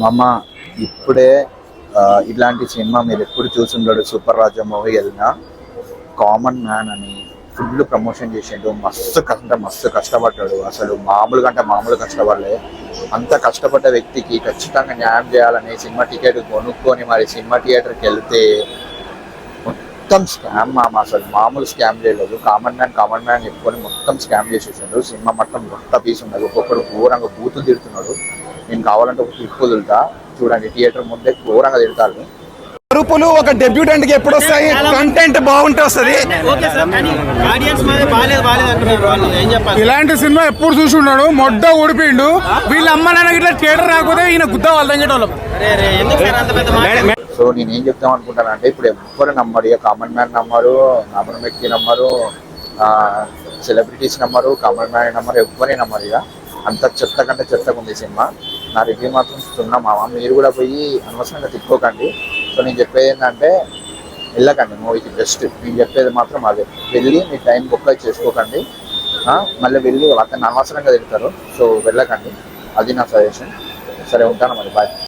మామ ఇప్పుడే ఇట్లాంటి సినిమా మీరు ఎప్పుడు చూసుంటాడు. సూపర్ రాజా మూవీ వెళ్ళిన కామన్ మ్యాన్ అని ఫుల్ ప్రమోషన్ చేసిండు. మస్తు కష్టపడ్డాడు. అసలు మామూలు కష్టపడలే. అంత కష్టపడ్డ వ్యక్తికి ఖచ్చితంగా న్యాయం చేయాలని సినిమా టికెట్ కొనుక్కొని మరి సినిమా థియేటర్కి వెళ్తే మొత్తం స్కామ్ మామ. అసలు మామూలు స్కామ్ చేయలేదు. కామన్ మ్యాన్ చెప్పుకొని మొత్తం స్కామ్ చేసేసాడు. సినిమా మొత్తం మొత్తం పీస్ ఉన్నది. ఒక్కొక్కడు ఘోరంగా బూతులు తిడుతున్నాడు. నేను కావాలంటే ఒక క్లిప్ వదులుతా చూడండి. థియేటర్ ముందే ఘోరంగా తిడతారు. రూపులు ఒక డెబ్యూటెంట్ కి ఎప్పుడు వస్తాయి? కంటెంట్ బాగుంటే వస్తుంది. ఇలాంటి సినిమా ఎప్పుడు చూసున్నాడు. మొడ్డ ఊడిపోయిండు. వీళ్ళ అమ్మ నాన్న ఇట్లా థియేటర్ రాకపోతే ఈయన గుద్ద వాళ్ళు తంగేటోళ్ళం. సో నేను ఏం చెప్తాం అనుకుంటాను అంటే, ఇప్పుడు ఎవ్వరు నమ్మరు. ఇక కామన్ మ్యాన్ నమ్మరు, నామన్ వ్యక్తి నమ్మరు, సెలబ్రిటీస్ నమ్మరు, కామన్ మ్యాన్ నమ్మరు, ఎవ్వరే నమ్మరు. ఇక అంత చెత్త కంటే చెత్తగా ఉంది సినిమా. నా రివ్యూ మాత్రం సున్నా మామ. మీరు కూడా పోయి అనవసరంగా తిట్టుకోకండి. సో నేను చెప్పేది ఏంటంటే వెళ్ళకండి మూవీకి. బెస్ట్ నేను చెప్పేది మాత్రం అదే. వెళ్ళి మీ టైం బుక్ చేసుకోకండి. మళ్ళీ వెళ్ళి అతన్ని అనవసరంగా తిడతారు. సో వెళ్ళకండి. అది నా సజెషన్. సరే ఉంటాను మరి. బాయ్.